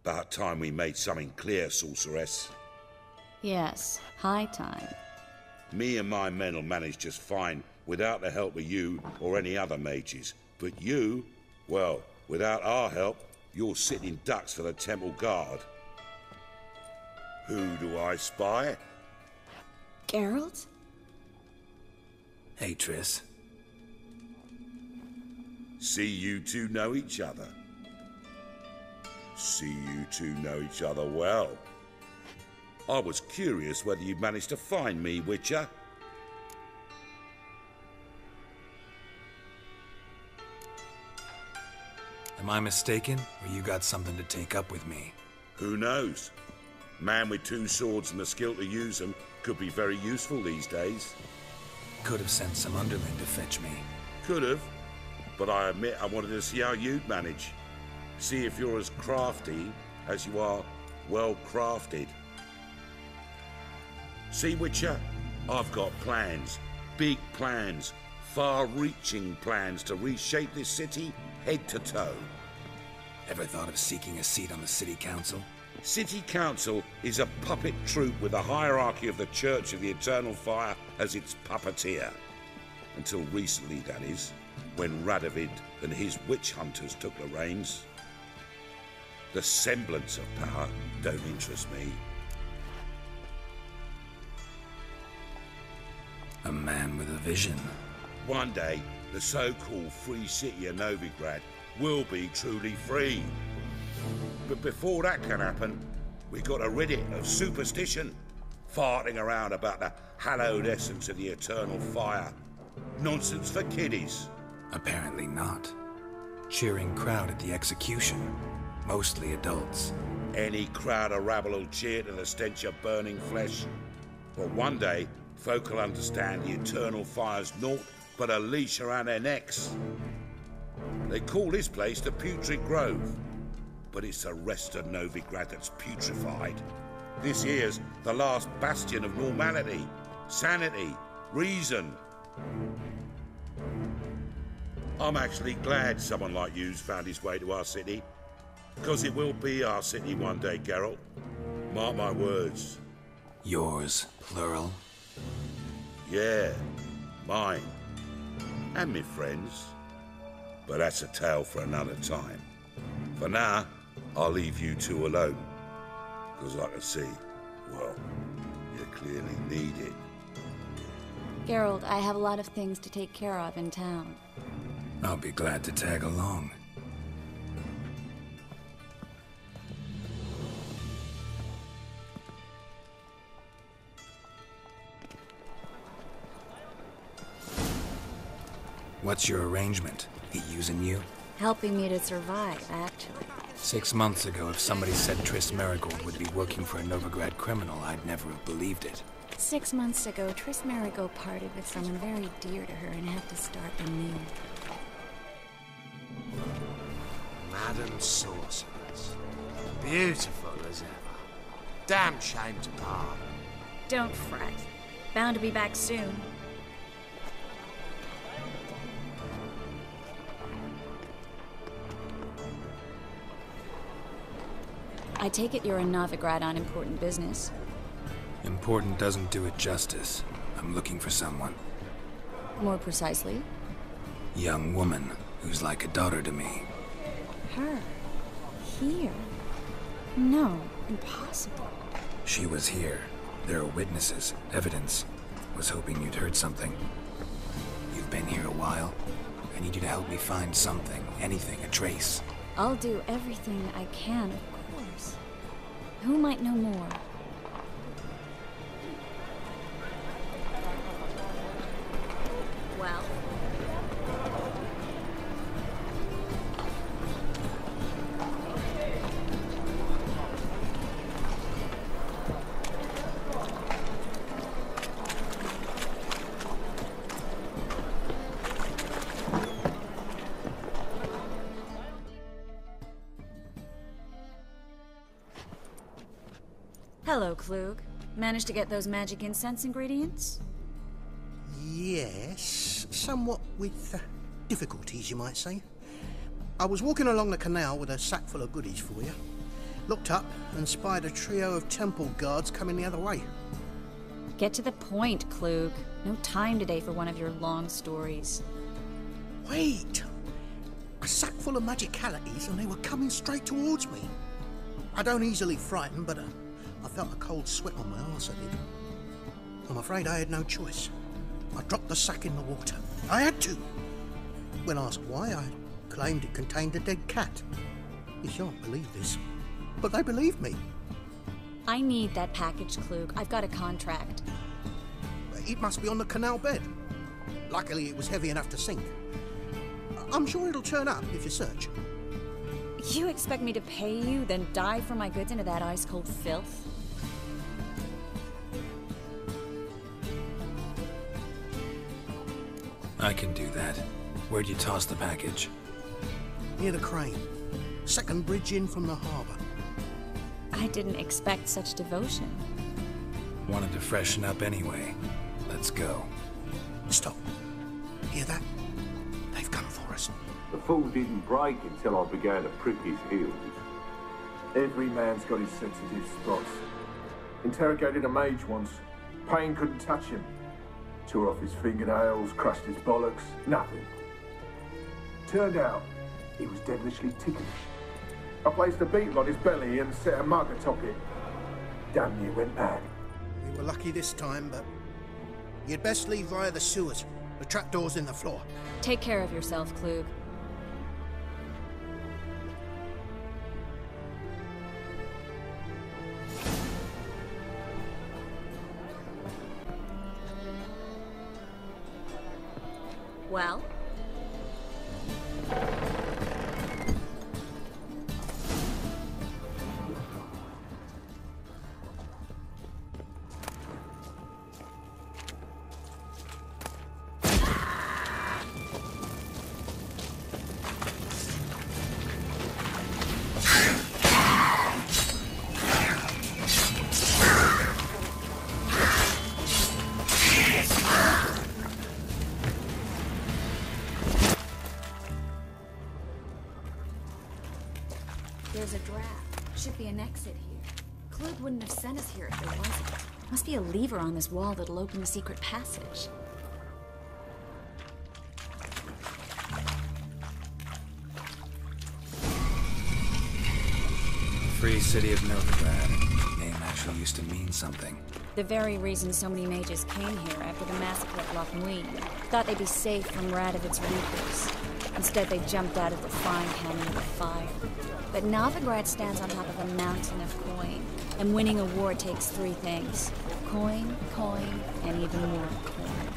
About time we made something clear, sorceress. Yes, high time. Me and my men will manage just fine without the help of you or any other mages. But you, well, without our help, you're sitting ducks for the temple guard. Who do I spy? Geralt? Hey, Triss. See you two know each other. See you two know each other well. I was curious whether you'd managed to find me, Witcher. Am I mistaken, or you got something to take up with me? Who knows? Man with two swords and the skill to use them could be very useful these days. Could have sent some underling to fetch me. Could have, but I admit I wanted to see how you'd manage. See if you're as crafty as you are well crafted. See, Witcher, I've got plans, big plans, far-reaching plans to reshape this city head to toe. Ever thought of seeking a seat on the city council? City council is a puppet troupe with a hierarchy of the Church of the Eternal Fire as its puppeteer. Until recently, that is, when Radovid and his witch hunters took the reins. The semblance of power don't interest me. A man with a vision. One day, the so-called free city of Novigrad will be truly free. But before that can happen, we got to rid it of superstition, farting around about the hallowed essence of the eternal fire. Nonsense for kiddies. Apparently not. Cheering crowd at the execution. Mostly adults. Any crowd of rabble will cheer to the stench of burning flesh. But one day, folk will understand the eternal fire's naught but a leash around their necks. They call this place the Putrid Grove, but it's the rest of Novigrad that's putrefied. This here's the last bastion of normality, sanity, reason. I'm actually glad someone like you's found his way to our city, because it will be our city one day, Geralt. Mark my words. Yours, plural? Yeah, mine. And me friends. But that's a tale for another time. For now, I'll leave you two alone. Because I can see, well, you clearly need it. Geralt, I have a lot of things to take care of in town. I'll be glad to tag along. What's your arrangement? He using you? Helping me to survive, actually. 6 months ago, if somebody said Triss Merigold would be working for a Novigrad criminal, I'd never have believed it. 6 months ago, Triss Merigold parted with someone very dear to her and had to start anew. Madam Sorceress. Beautiful as ever. Damn shame to part. Don't fret. Bound to be back soon. I take it you're in Novigrad on important business. Important doesn't do it justice. I'm looking for someone. More precisely? Young woman who's like a daughter to me. Her? Here? No, impossible. She was here. There are witnesses, evidence. Was hoping you'd heard something. You've been here a while. I need you to help me find something, anything, a trace. I'll do everything I can, of course. Who might know more? Well... Hello, Klug. Managed to get those magic incense ingredients? Yes, somewhat with difficulties, you might say. I was walking along the canal with a sack full of goodies for you. Looked up and spied a trio of temple guards coming the other way. Get to the point, Klug. No time today for one of your long stories. Wait! A sack full of magicalities and they were coming straight towards me. I don't easily frighten, but I felt a cold sweat on my arse, I did. I'm afraid I had no choice. I dropped the sack in the water. I had to. When asked why, I claimed it contained a dead cat. You shan't believe this, but they believed me. I need that package, Klug. I've got a contract. It must be on the canal bed. Luckily, it was heavy enough to sink. I'm sure it'll turn up if you search. You expect me to pay you, then dive for my goods into that ice-cold filth? I can do that. Where'd you toss the package? Near the crane. Second bridge in from the harbour. I didn't expect such devotion. Wanted to freshen up anyway. Let's go. Stop. Hear that? They've come for us. The fall didn't break until I began to prick his heels. Every man's got his sensitive spots. Interrogated a mage once. Pain couldn't touch him. Tore off his fingernails, crushed his bollocks, nothing. Turned out, he was devilishly ticklish. I placed a beetle on his belly and set a mug atop it. Damn near went mad. We were lucky this time, but you'd best leave via the sewers. The trapdoor's in the floor. Take care of yourself, Klug. Well? There's a draft. Should be an exit here. Klug wouldn't have sent us here if there wasn't. Must be a lever on this wall that'll open the secret passage. Free city of Novigrad. Name actually used to mean something. The very reason so many mages came here after the massacre at Loch Muin. Thought they'd be safe from Radovic's reapers. Instead, they jumped out of the frying pan into the fire. But Novigrad stands on top of a mountain of coin. And winning a war takes three things. Coin, coin, and even more coin.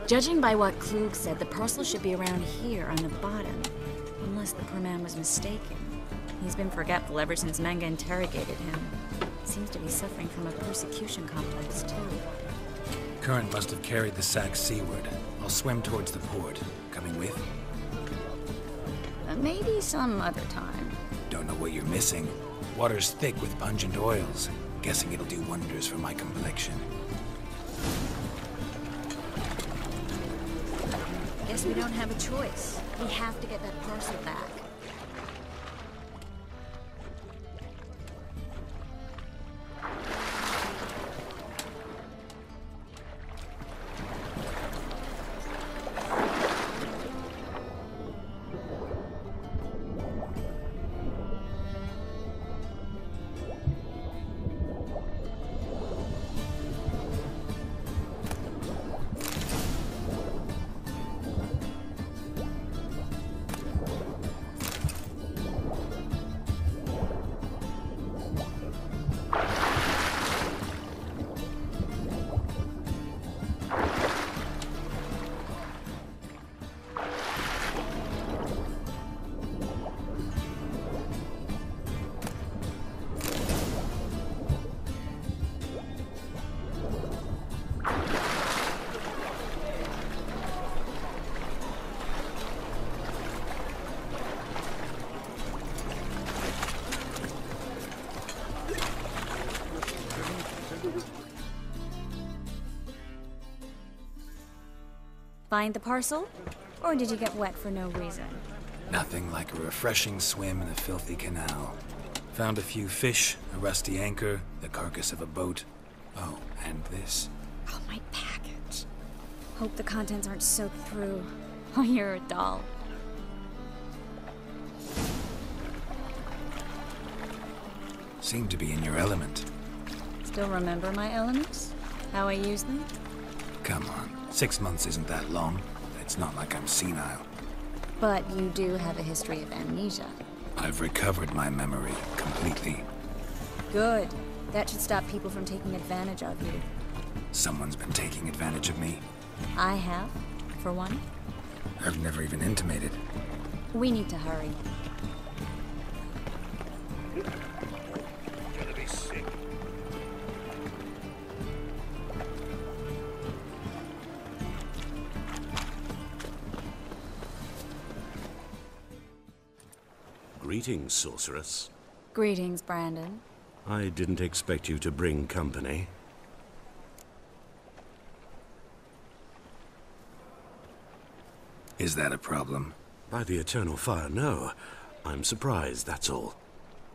Judging by what Klug said, the parcel should be around here on the bottom. Unless the poor man was mistaken. He's been forgetful ever since Manga interrogated him. Seems to be suffering from a persecution complex, too. Current must have carried the sack seaward. I'll swim towards the port. Coming with? Maybe some other time. Don't know what you're missing. Water's thick with pungent oils. Guessing it'll do wonders for my complexion. Guess we don't have a choice. We have to get that parcel back. Find the parcel? Or did you get wet for no reason? Nothing like a refreshing swim in a filthy canal. Found a few fish, a rusty anchor, the carcass of a boat. Oh, and this. Oh, my package. Hope the contents aren't soaked through. Oh, you're a doll. Seem to be in your element. Still remember my elements? How I use them? Come on, 6 months isn't that long. It's not like I'm senile. But you do have a history of amnesia. I've recovered my memory completely. Good. That should stop people from taking advantage of you. Someone's been taking advantage of me. I have, for one. I've never even intimated. We need to hurry. Gonna be sick. Greetings, sorceress. Greetings, Brandon. I didn't expect you to bring company. Is that a problem? By the eternal fire, no. I'm surprised, that's all.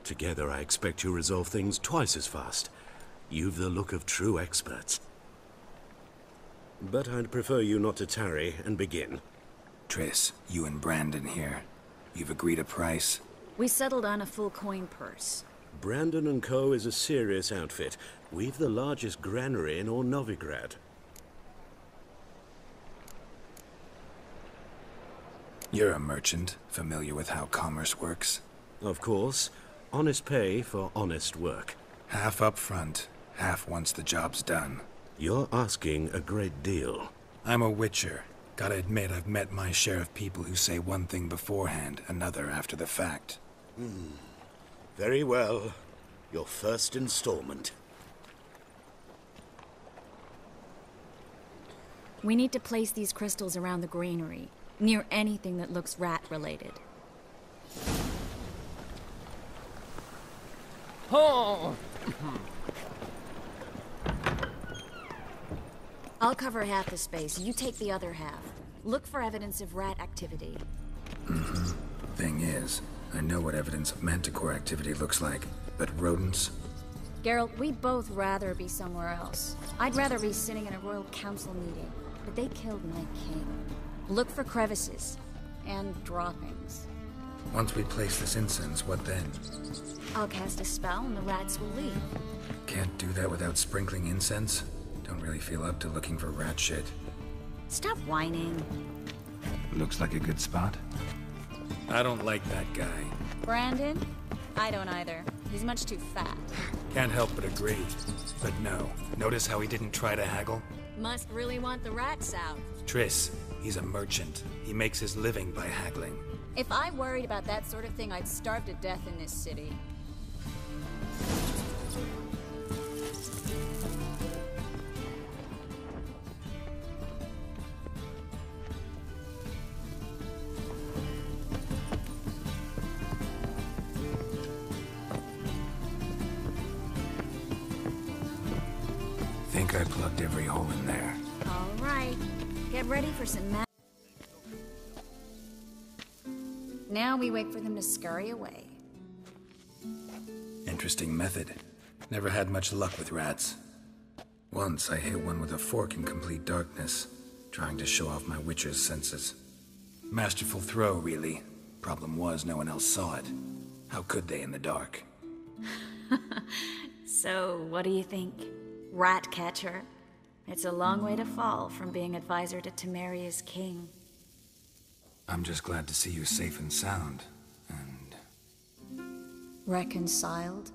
Together, I expect you resolve things twice as fast. You've the look of true experts. But I'd prefer you not to tarry and begin. Triss, you and Brandon here. You've agreed a price? We settled on a full coin purse. Brandon & Co. is a serious outfit. We've the largest granary in all Novigrad. You're a merchant, familiar with how commerce works? Of course. Honest pay for honest work. Half up front, half once the job's done. You're asking a great deal. I'm a witcher. Gotta admit, I've met my share of people who say one thing beforehand, another after the fact. Very well. Your first installment. We need to place these crystals around the granary, near anything that looks rat-related. Oh! I'll cover half the space, you take the other half. Look for evidence of rat activity. Thing is, I know what evidence of manticore activity looks like, but rodents? Geralt, we'd both rather be somewhere else. I'd rather be sitting in a royal council meeting, but they killed my king. Look for crevices and droppings. Once we place this incense, what then? I'll cast a spell and the rats will leave. Can't do that without sprinkling incense? Don't really feel up to looking for rat shit. Stop whining. Looks like a good spot. I don't like that guy. Brandon? I don't either. He's much too fat. Can't help but agree. But no, notice how he didn't try to haggle? Must really want the rats out. Triss, he's a merchant. He makes his living by haggling. If I worried about that sort of thing, I'd starve to death in this city. Think I plugged every hole in there. All right. Get ready for some Now we wait for them to scurry away. Interesting method. Never had much luck with rats. Once I hit one with a fork in complete darkness, trying to show off my witcher's senses. Masterful throw, really. Problem was, no one else saw it. How could they in the dark? So, what do you think? Rat catcher? It's a long way to fall from being advisor to Temeria's king. I'm just glad to see you safe and sound, and... Reconciled?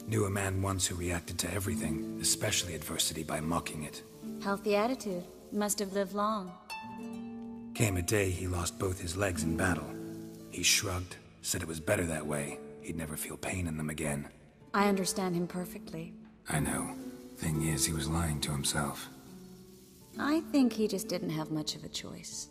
Knew a man once who reacted to everything, especially adversity, by mocking it. Healthy attitude. Must have lived long. Came a day he lost both his legs in battle. He shrugged, said it was better that way. He'd never feel pain in them again. I understand him perfectly. I know. Thing is, he was lying to himself. I think he just didn't have much of a choice.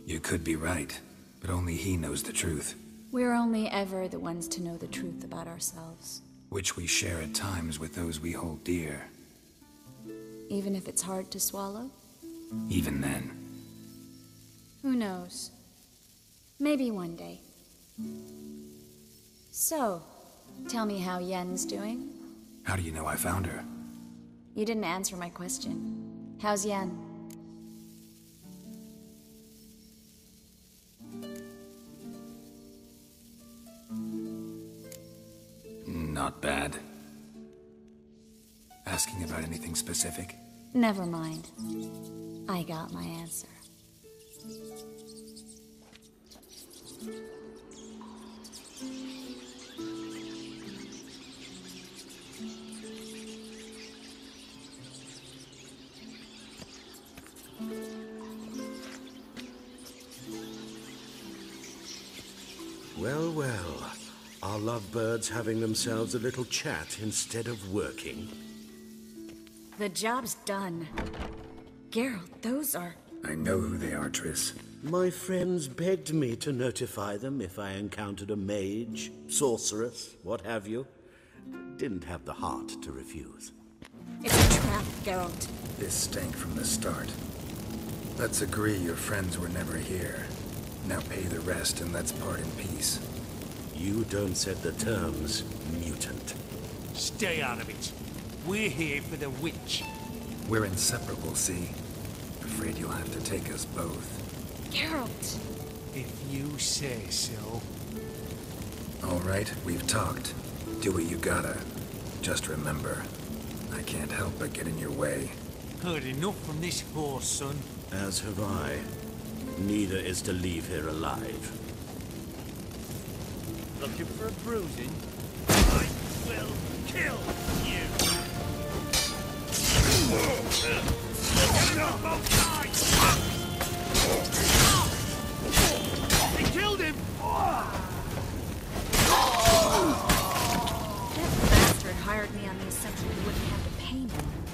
You could be right, But only he knows the truth. We're only ever the ones to know the truth about ourselves. Which we share at times with those we hold dear. Even if it's hard to swallow? Even then. Who knows? Maybe one day. So, tell me how Yen's doing? How do you know I found her? You didn't answer my question. How's Yen? Not bad. Asking about anything specific? Never mind. I got my answer. Well, well. Are lovebirds having themselves a little chat instead of working? The job's done. Geralt, those are... I know who they are, Triss. My friends begged me to notify them if I encountered a mage, sorceress, what have you. Didn't have the heart to refuse. It's a trap, Geralt. This stank from the start. Let's agree your friends were never here. Now pay the rest and let's part in peace. You don't set the terms, mutant. Stay out of it. We're here for the witch. We're inseparable, see? Afraid you'll have to take us both. Geralt! If you say so. All right, we've talked. Do what you gotta. Just remember, I can't help but get in your way. Heard enough from this horse, son. As have I. Neither is to leave here alive. Looking for a bruising? I will kill you! They killed him! That bastard hired me on the assumption he wouldn't have to pay me.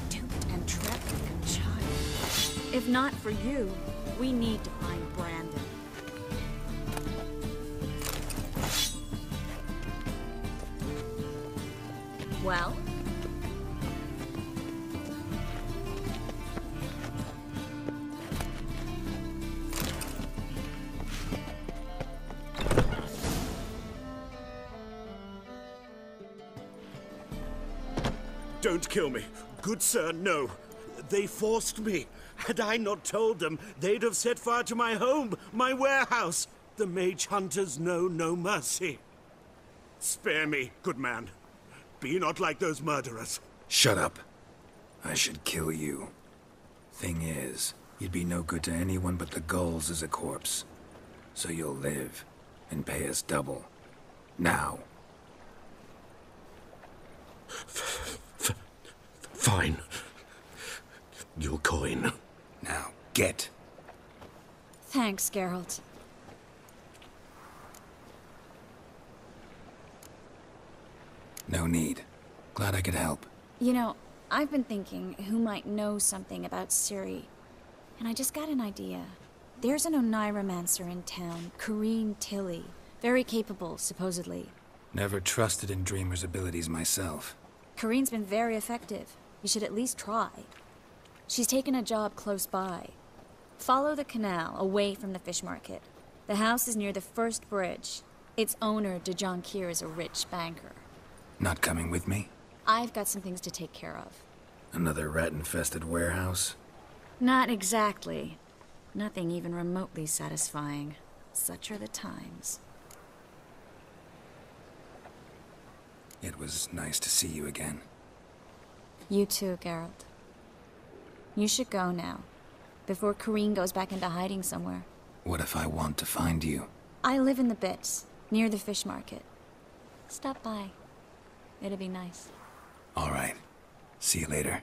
Duped and trapped like a child. If not for you, we need to find Brandon. Well? Don't kill me. Good sir, no. They forced me. Had I not told them, they'd have set fire to my home, my warehouse. The mage hunters know no mercy. Spare me, good man. Be not like those murderers. Shut up. I should kill you. Thing is, you'd be no good to anyone but the gulls as a corpse. So you'll live, and pay us double. Now. Fine. Your coin. Now, get. Thanks, Geralt. No need. Glad I could help. You know, I've been thinking who might know something about Ciri. And I just got an idea. There's an Oneiromancer in town, Corrine Tilly. Very capable, supposedly. Never trusted in Dreamer's abilities myself. Corrine's been very effective. You should at least try. She's taken a job close by. Follow the canal, away from the fish market. The house is near the first bridge. Its owner, de Jonquier, is a rich banker. Not coming with me? I've got some things to take care of. Another rat-infested warehouse? Not exactly. Nothing even remotely satisfying. Such are the times. It was nice to see you again. You too, Geralt. You should go now, before Corrine goes back into hiding somewhere. What if I want to find you? I live in the Bits, near the fish market. Stop by. It'd be nice. All right. See you later.